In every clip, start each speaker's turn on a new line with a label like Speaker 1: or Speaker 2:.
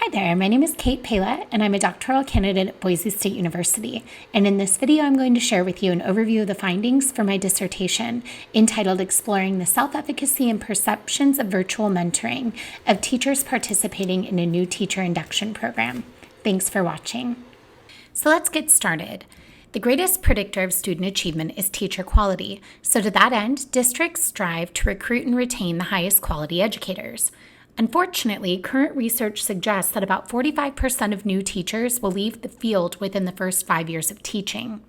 Speaker 1: Hi there, my name is Kate Peila, and I'm a doctoral candidate at Boise State University. And in this video, I'm going to share with you an overview of the findings for my dissertation entitled Exploring the Self-Efficacy and Perceptions of Virtual Mentoring of Teachers Participating in a New Teacher Induction Program. Thanks for watching. So let's get started. The greatest predictor of student achievement is teacher quality. So to that end, districts strive to recruit and retain the highest quality educators. Unfortunately, current research suggests that about 45% of new teachers will leave the field within the first 5 years of teaching.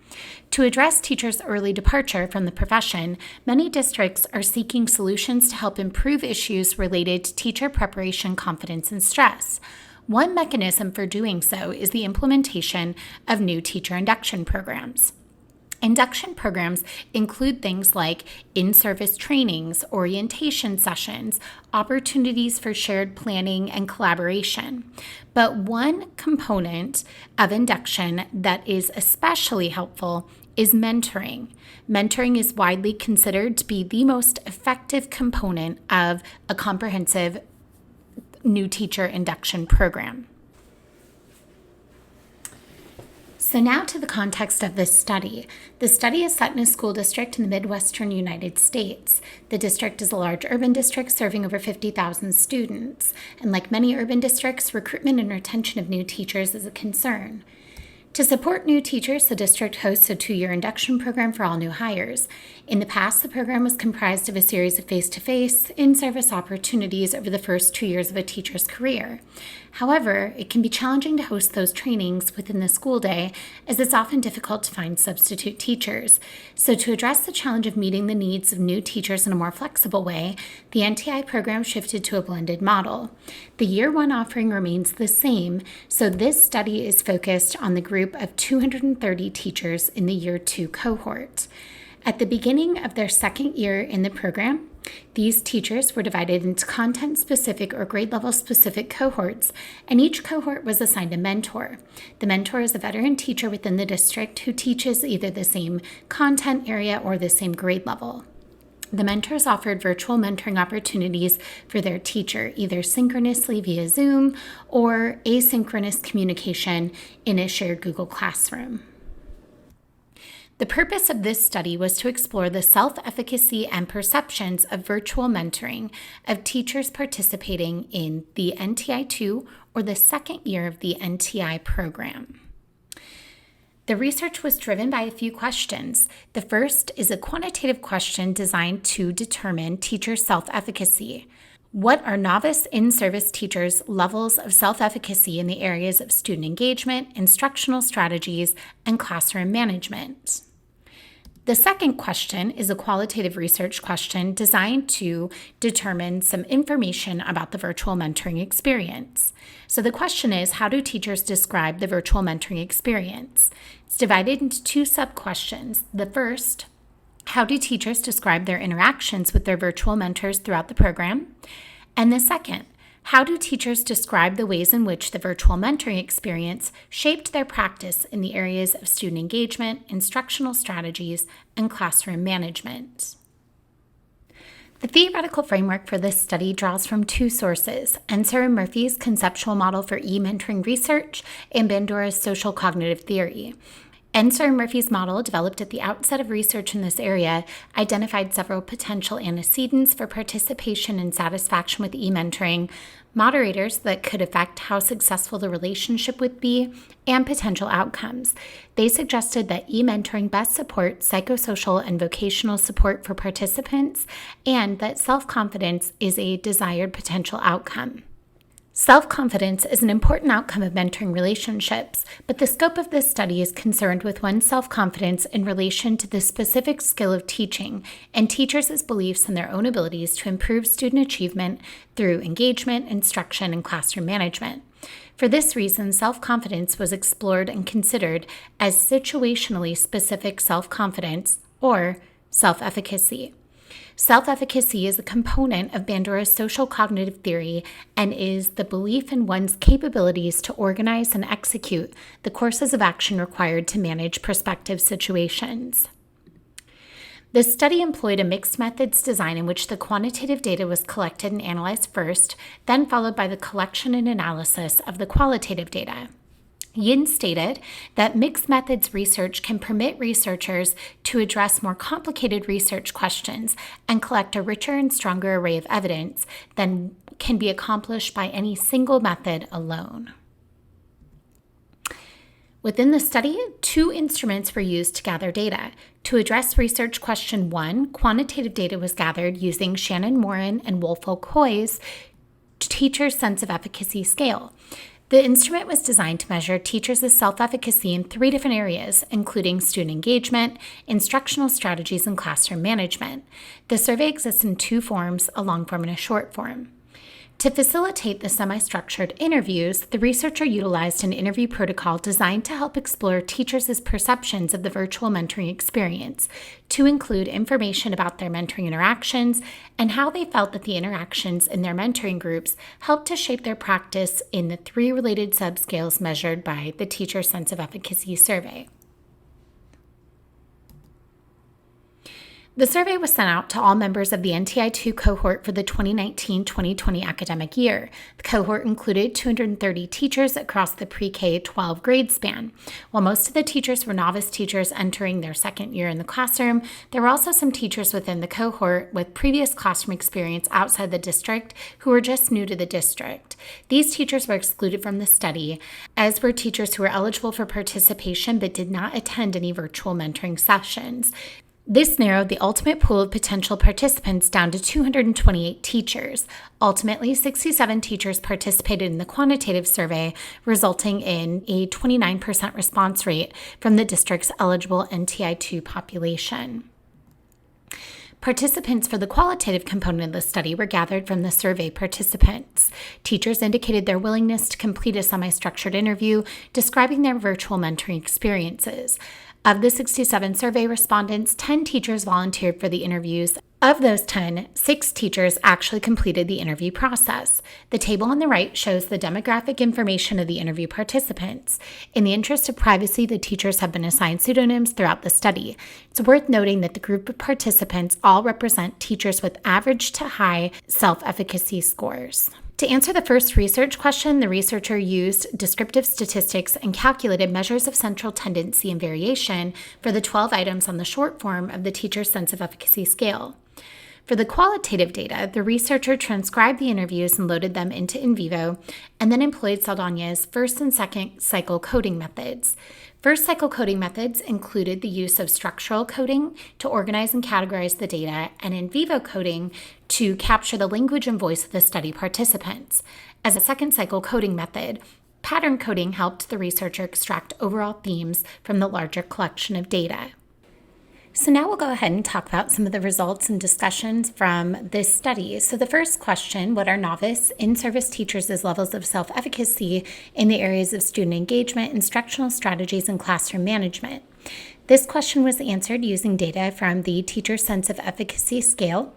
Speaker 1: To address teachers' early departure from the profession, many districts are seeking solutions to help improve issues related to teacher preparation, confidence, and stress. One mechanism for doing so is the implementation of new teacher induction programs. Induction programs include things like in-service trainings, orientation sessions, opportunities for shared planning and collaboration. But one component of induction that is especially helpful is mentoring. Mentoring is widely considered to be the most effective component of a comprehensive new teacher induction program. So now to the context of this study. The study is set in a school district in the Midwestern United States. The district is a large urban district serving over 50,000 students. And like many urban districts, recruitment and retention of new teachers is a concern. To support new teachers, the district hosts a 2-year induction program for all new hires. In the past, the program was comprised of a series of face-to-face, in-service opportunities over the first 2 years of a teacher's career. However, it can be challenging to host those trainings within the school day, as it's often difficult to find substitute teachers. So to address the challenge of meeting the needs of new teachers in a more flexible way, the NTI program shifted to a blended model. The Year 1 offering remains the same, so this study is focused on the group of 230 teachers in the Year 2 cohort. At the beginning of their second year in the program, these teachers were divided into content-specific or grade-level specific cohorts, and each cohort was assigned a mentor. The mentor is a veteran teacher within the district who teaches either the same content area or the same grade level. The mentors offered virtual mentoring opportunities for their teacher, either synchronously via Zoom or asynchronous communication in a shared Google Classroom. The purpose of this study was to explore the self-efficacy and perceptions of virtual mentoring of teachers participating in the NTI-2 or the second year of the NTI program. The research was driven by a few questions. The first is a quantitative question designed to determine teacher self-efficacy. What are novice in-service teachers' levels of self-efficacy in the areas of student engagement, instructional strategies, and classroom management? The second question is a qualitative research question designed to determine some information about the virtual mentoring experience. So the question is, how do teachers describe the virtual mentoring experience? It's divided into 2 sub-questions. The first, how do teachers describe their interactions with their virtual mentors throughout the program? And the second, how do teachers describe the ways in which the virtual mentoring experience shaped their practice in the areas of student engagement, instructional strategies, and classroom management? The theoretical framework for this study draws from 2 sources, Ensor and Murphy's conceptual model for e-mentoring research and Bandura's social cognitive theory. Ensor and Murphy's model, developed at the outset of research in this area, identified several potential antecedents for participation and satisfaction with e-mentoring, moderators that could affect how successful the relationship would be, and potential outcomes. They suggested that e-mentoring best supports psychosocial and vocational support for participants, and that self-confidence is a desired potential outcome. Self-confidence is an important outcome of mentoring relationships, but the scope of this study is concerned with one's self-confidence in relation to the specific skill of teaching and teachers' beliefs in their own abilities to improve student achievement through engagement, instruction, and classroom management. For this reason, self-confidence was explored and considered as situationally specific self-confidence, or self-efficacy. Self-efficacy is a component of Bandura's social cognitive theory and is the belief in one's capabilities to organize and execute the courses of action required to manage prospective situations. The study employed a mixed methods design in which the quantitative data was collected and analyzed first, then followed by the collection and analysis of the qualitative data. Yin stated that mixed methods research can permit researchers to address more complicated research questions and collect a richer and stronger array of evidence than can be accomplished by any single method alone. Within the study, 2 instruments were used to gather data. To address research question 1, quantitative data was gathered using Shannon Morin and Woolfolk Hoy's Teacher's Sense of Efficacy scale. The instrument was designed to measure teachers' self-efficacy in 3 different areas, including student engagement, instructional strategies, and classroom management. The survey exists in 2 forms, a long form and a short form. To facilitate the semi-structured interviews, the researcher utilized an interview protocol designed to help explore teachers' perceptions of the virtual mentoring experience, to include information about their mentoring interactions and how they felt that the interactions in their mentoring groups helped to shape their practice in the 3 related subscales measured by the Teacher's Sense of Efficacy survey. The survey was sent out to all members of the NTI-2 cohort for the 2019-2020 academic year. The cohort included 230 teachers across the pre-K-12 grade span. While most of the teachers were novice teachers entering their second year in the classroom, there were also some teachers within the cohort with previous classroom experience outside the district who were just new to the district. These teachers were excluded from the study, as were teachers who were eligible for participation but did not attend any virtual mentoring sessions. This narrowed the ultimate pool of potential participants down to 228 teachers. Ultimately, 67 teachers participated in the quantitative survey, resulting in a 29% response rate from the district's eligible NTI-2 population. Participants for the qualitative component of the study were gathered from the survey participants. Teachers indicated their willingness to complete a semi-structured interview describing their virtual mentoring experiences. Of the 67 survey respondents, 10 teachers volunteered for the interviews. Of those 10, 6 teachers actually completed the interview process. The table on the right shows the demographic information of the interview participants. In the interest of privacy, the teachers have been assigned pseudonyms throughout the study. It's worth noting that the group of participants all represent teachers with average to high self-efficacy scores. To answer the first research question, the researcher used descriptive statistics and calculated measures of central tendency and variation for the 12 items on the short form of the Teacher's Sense of Efficacy scale. For the qualitative data, the researcher transcribed the interviews and loaded them into in vivo, and then employed Saldana's first and second cycle coding methods. First cycle coding methods included the use of structural coding to organize and categorize the data, and in vivo coding to capture the language and voice of the study participants. As a second cycle coding method, pattern coding helped the researcher extract overall themes from the larger collection of data. So now we'll go ahead and talk about some of the results and discussions from this study. So the first question, what are novice in-service teachers' levels of self-efficacy in the areas of student engagement, instructional strategies, and classroom management? This question was answered using data from the Teacher's Sense of Efficacy scale,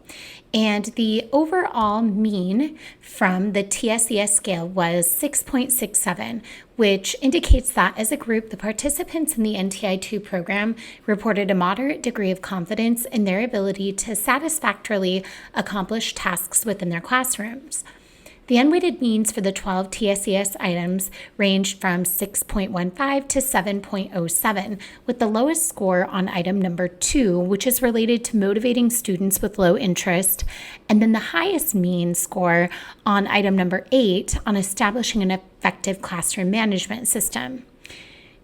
Speaker 1: and the overall mean from the TSES scale was 6.67, which indicates that as a group, the participants in the NTI-2 program reported a moderate degree of confidence in their ability to satisfactorily accomplish tasks within their classrooms. The unweighted means for the 12 TSES items ranged from 6.15 to 7.07, with the lowest score on item number 2, which is related to motivating students with low interest, and then the highest mean score on item number 8 on establishing an effective classroom management system.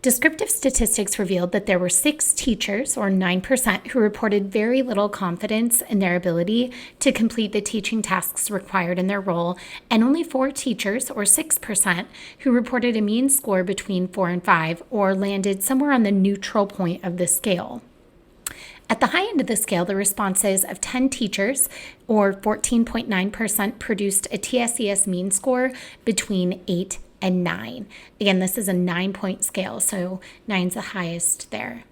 Speaker 1: Descriptive statistics revealed that there were 6 teachers, or 9%, who reported very little confidence in their ability to complete the teaching tasks required in their role, and only 4 teachers, or 6%, who reported a mean score between 4 and 5, or landed somewhere on the neutral point of the scale. At the high end of the scale, the responses of 10 teachers, or 14.9%, produced a TSES mean score between 8 and 9. Again, this is a 9-point scale, so 9's the highest there.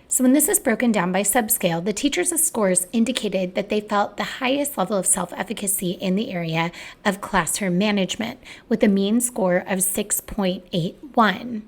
Speaker 1: So when this is broken down by subscale, the teachers' scores indicated that they felt the highest level of self-efficacy in the area of classroom management, with a mean score of 6.81.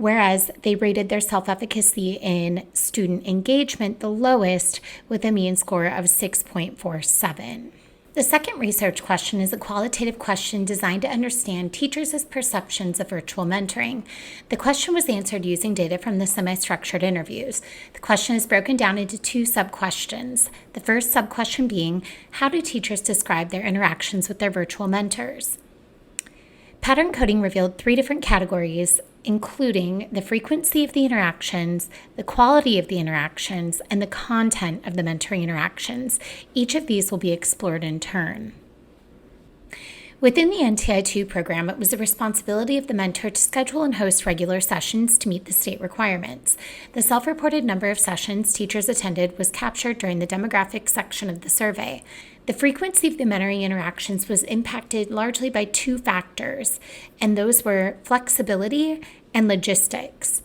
Speaker 1: whereas they rated their self-efficacy in student engagement the lowest with a mean score of 6.47. The second research question is a qualitative question designed to understand teachers' perceptions of virtual mentoring. The question was answered using data from the semi-structured interviews. The question is broken down into two sub-questions. The first sub-question being, how do teachers describe their interactions with their virtual mentors? Pattern coding revealed three different categories, including the frequency of the interactions, the quality of the interactions, and the content of the mentoring interactions. Each of these will be explored in turn. Within the NTI-2 program, it was the responsibility of the mentor to schedule and host regular sessions to meet the state requirements. The self-reported number of sessions teachers attended was captured during the demographics section of the survey. The frequency of the mentoring interactions was impacted largely by two factors, and those were flexibility and logistics.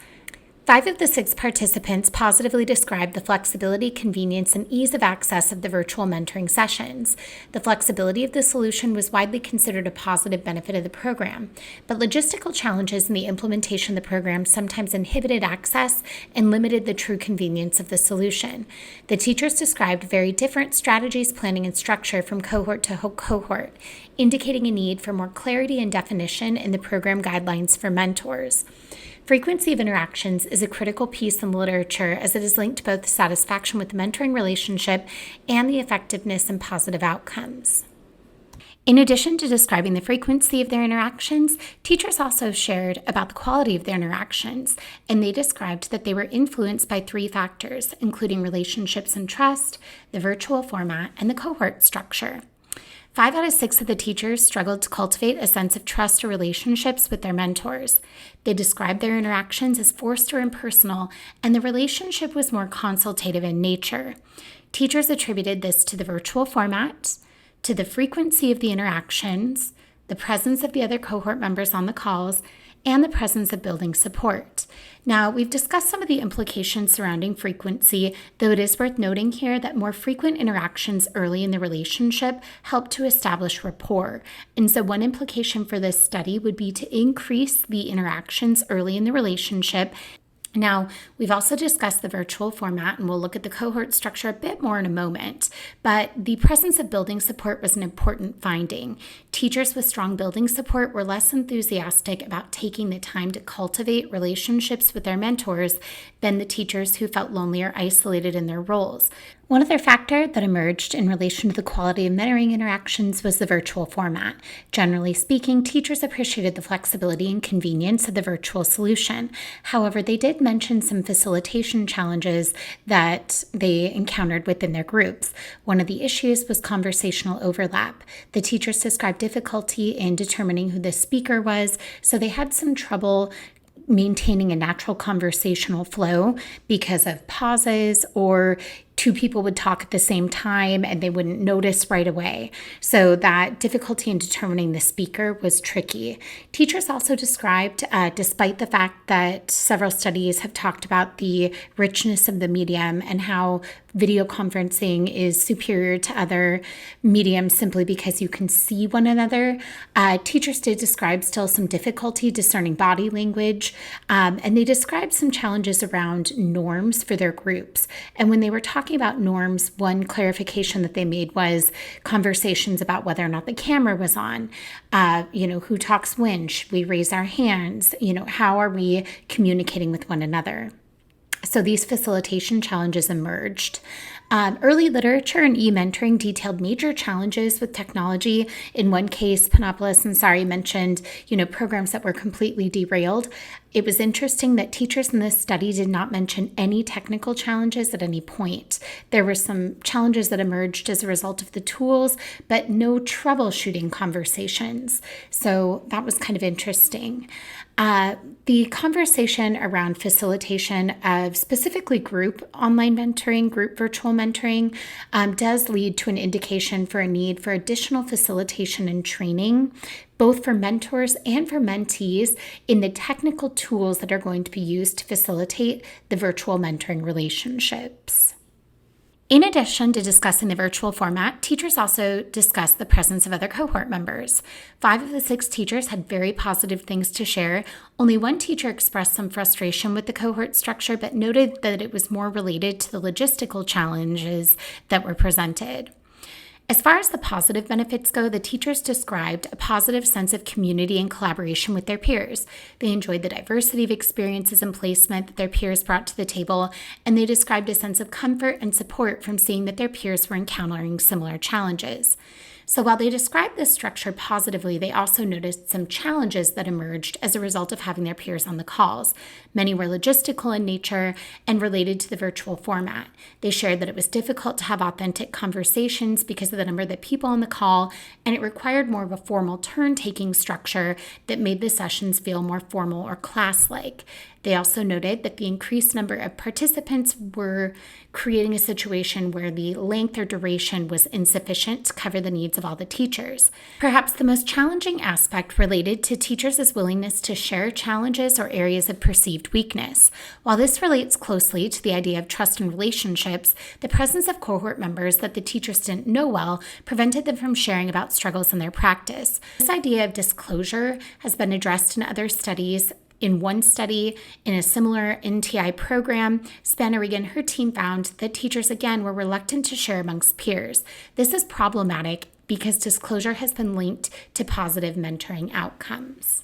Speaker 1: 5 of the 6 participants positively described the flexibility, convenience, and ease of access of the virtual mentoring sessions. The flexibility of the solution was widely considered a positive benefit of the program, but logistical challenges in the implementation of the program sometimes inhibited access and limited the true convenience of the solution. The teachers described very different strategies, planning, and structure from cohort to cohort, indicating a need for more clarity and definition in the program guidelines for mentors. Frequency of interactions is a critical piece in the literature as it is linked to both the satisfaction with the mentoring relationship and the effectiveness and positive outcomes. In addition to describing the frequency of their interactions, teachers also shared about the quality of their interactions, and they described that they were influenced by 3 factors, including relationships and trust, the virtual format, and the cohort structure. 5 out of 6 of the teachers struggled to cultivate a sense of trust or relationships with their mentors. They described their interactions as forced or impersonal, and the relationship was more consultative in nature. Teachers attributed this to the virtual format, to the frequency of the interactions, the presence of the other cohort members on the calls, and the presence of building support. Now, we've discussed some of the implications surrounding frequency, though it is worth noting here that more frequent interactions early in the relationship help to establish rapport. And so one implication for this study would be to increase the interactions early in the relationship. Now, we've also discussed the virtual format, and we'll look at the cohort structure a bit more in a moment, but the presence of building support was an important finding. Teachers with strong building support were less enthusiastic about taking the time to cultivate relationships with their mentors than the teachers who felt lonely or isolated in their roles. One other factor that emerged in relation to the quality of mentoring interactions was the virtual format. Generally speaking, teachers appreciated the flexibility and convenience of the virtual solution. However, they did mention some facilitation challenges that they encountered within their groups. One of the issues was conversational overlap. The teachers described difficulty in determining who the speaker was, so they had some trouble maintaining a natural conversational flow because of pauses, or 2 people would talk at the same time and they wouldn't notice right away. So that difficulty in determining the speaker was tricky. Teachers also described, despite the fact that several studies have talked about the richness of the medium and how video conferencing is superior to other mediums simply because you can see one another, teachers did describe still some difficulty discerning body language, and they described some challenges around norms for their groups. And when they were talking about norms, one clarification that they made was conversations about whether or not the camera was on, who talks when, should we raise our hands, how are we communicating with one another. So these facilitation challenges emerged. Early literature and e-mentoring detailed major challenges with technology. In one case, Panopoulos and Sari mentioned, programs that were completely derailed. It was interesting that teachers in this study did not mention any technical challenges at any point. There were some challenges that emerged as a result of the tools, but no troubleshooting conversations. So that was kind of interesting. The conversation around facilitation of specifically group online mentoring, group virtual mentoring, does lead to an indication for a need for additional facilitation and training, both for mentors and for mentees, in the technical tools that are going to be used to facilitate the virtual mentoring relationships. In addition to discussing the virtual format, teachers also discussed the presence of other cohort members. 5 of the 6 teachers had very positive things to share. Only one teacher expressed some frustration with the cohort structure, but noted that it was more related to the logistical challenges that were presented. As far as the positive benefits go, the teachers described a positive sense of community and collaboration with their peers. They enjoyed the diversity of experiences and placement that their peers brought to the table, and they described a sense of comfort and support from seeing that their peers were encountering similar challenges. So while they described this structure positively, they also noticed some challenges that emerged as a result of having their peers on the calls. Many were logistical in nature and related to the virtual format. They shared that it was difficult to have authentic conversations because of the number of the people on the call, and it required more of a formal turn-taking structure that made the sessions feel more formal or class-like. They also noted that the increased number of participants were creating a situation where the length or duration was insufficient to cover the needs of all the teachers. Perhaps the most challenging aspect related to teachers' willingness to share challenges or areas of perceived weakness. While this relates closely to the idea of trust and relationships, the presence of cohort members that the teachers didn't know well prevented them from sharing about struggles in their practice. This idea of disclosure has been addressed in other studies. In one study in a similar NTI program, Spannerig and her team found that teachers again were reluctant to share amongst peers. This is problematic because disclosure has been linked to positive mentoring outcomes.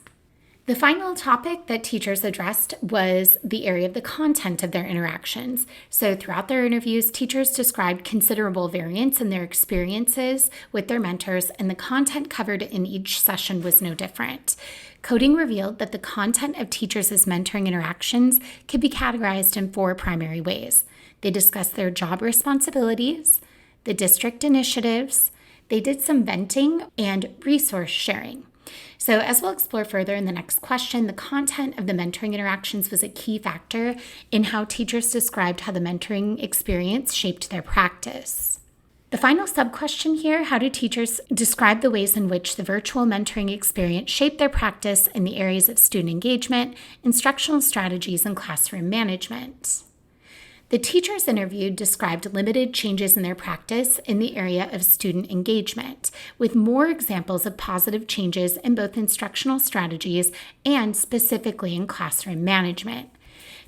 Speaker 1: The final topic that teachers addressed was the area of the content of their interactions. So throughout their interviews, teachers described considerable variance in their experiences with their mentors, and the content covered in each session was no different. Coding revealed that the content of teachers' mentoring interactions could be categorized in 4 primary ways. They discussed their job responsibilities, the district initiatives, they did some venting, and resource sharing. So as we'll explore further in the next question, the content of the mentoring interactions was a key factor in how teachers described how the mentoring experience shaped their practice. The final sub-question here, how do teachers describe the ways in which the virtual mentoring experience shaped their practice in the areas of student engagement, instructional strategies, and classroom management? The teachers interviewed described limited changes in their practice in the area of student engagement, with more examples of positive changes in both instructional strategies and specifically in classroom management.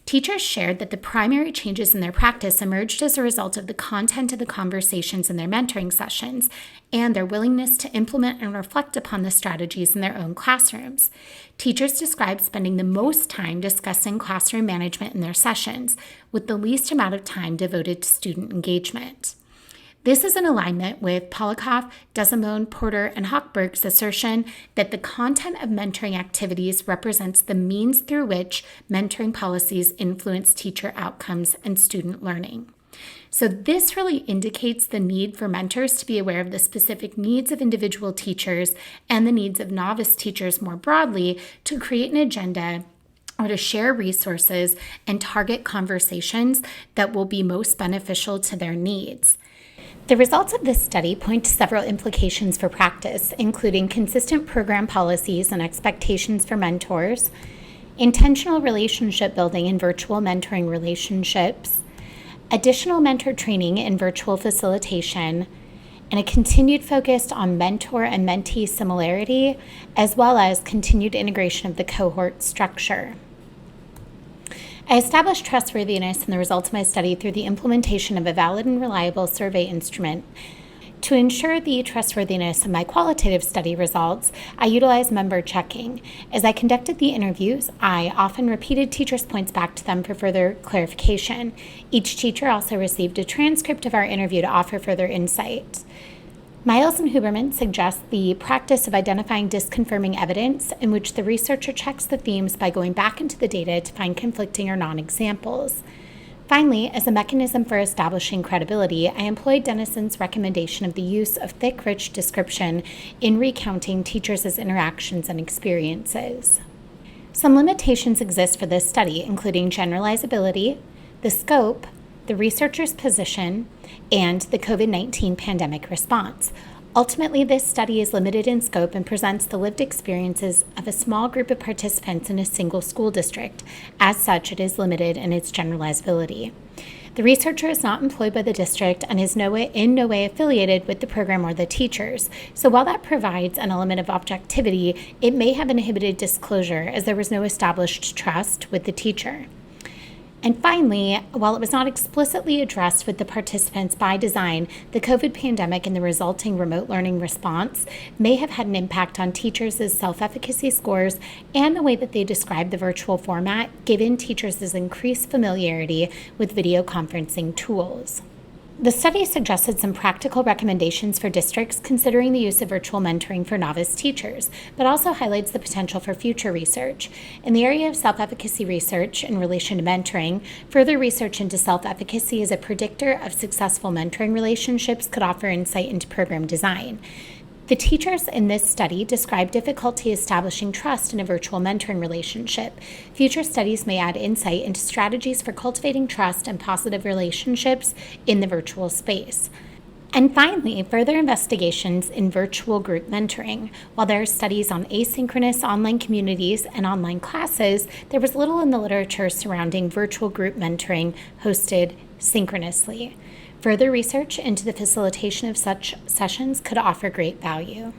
Speaker 1: Teachers shared that the primary changes in their practice emerged as a result of the content of the conversations in their mentoring sessions and their willingness to implement and reflect upon the strategies in their own classrooms. Teachers described spending the most time discussing classroom management in their sessions, with the least amount of time devoted to student engagement. This is in alignment with Polikoff, Desimone, Porter, and Hochberg's assertion that the content of mentoring activities represents the means through which mentoring policies influence teacher outcomes and student learning. So this really indicates the need for mentors to be aware of the specific needs of individual teachers and the needs of novice teachers more broadly to create an agenda or to share resources and target conversations that will be most beneficial to their needs. The results of this study point to several implications for practice, including consistent program policies and expectations for mentors, intentional relationship building in virtual mentoring relationships, additional mentor training in virtual facilitation, and a continued focus on mentor and mentee similarity, as well as continued integration of the cohort structure. I established trustworthiness in the results of my study through the implementation of a valid and reliable survey instrument. To ensure the trustworthiness of my qualitative study results, I utilized member checking. As I conducted the interviews, I often repeated teachers' points back to them for further clarification. Each teacher also received a transcript of our interview to offer further insight. Miles and Huberman suggest the practice of identifying disconfirming evidence, in which the researcher checks the themes by going back into the data to find conflicting or non-examples. Finally, as a mechanism for establishing credibility, I employed Denison's recommendation of the use of thick, rich description in recounting teachers' interactions and experiences. Some limitations exist for this study, including generalizability, the scope, the researcher's position, and the COVID-19 pandemic response. Ultimately, this study is limited in scope and presents the lived experiences of a small group of participants in a single school district. As such, it is limited in its generalizability. The researcher is not employed by the district and is in no way affiliated with the program or the teachers. So while that provides an element of objectivity, it may have inhibited disclosure as there was no established trust with the teacher. And finally, while it was not explicitly addressed with the participants by design, the COVID pandemic and the resulting remote learning response may have had an impact on teachers' self-efficacy scores and the way that they describe the virtual format, given teachers' increased familiarity with video conferencing tools. The study suggested some practical recommendations for districts considering the use of virtual mentoring for novice teachers, but also highlights the potential for future research. In the area of self-efficacy research in relation to mentoring, further research into self-efficacy as a predictor of successful mentoring relationships could offer insight into program design. The teachers in this study described difficulty establishing trust in a virtual mentoring relationship. Future studies may add insight into strategies for cultivating trust and positive relationships in the virtual space. And finally, further investigations in virtual group mentoring. While there are studies on asynchronous online communities and online classes, there was little in the literature surrounding virtual group mentoring hosted synchronously. Further research into the facilitation of such sessions could offer great value.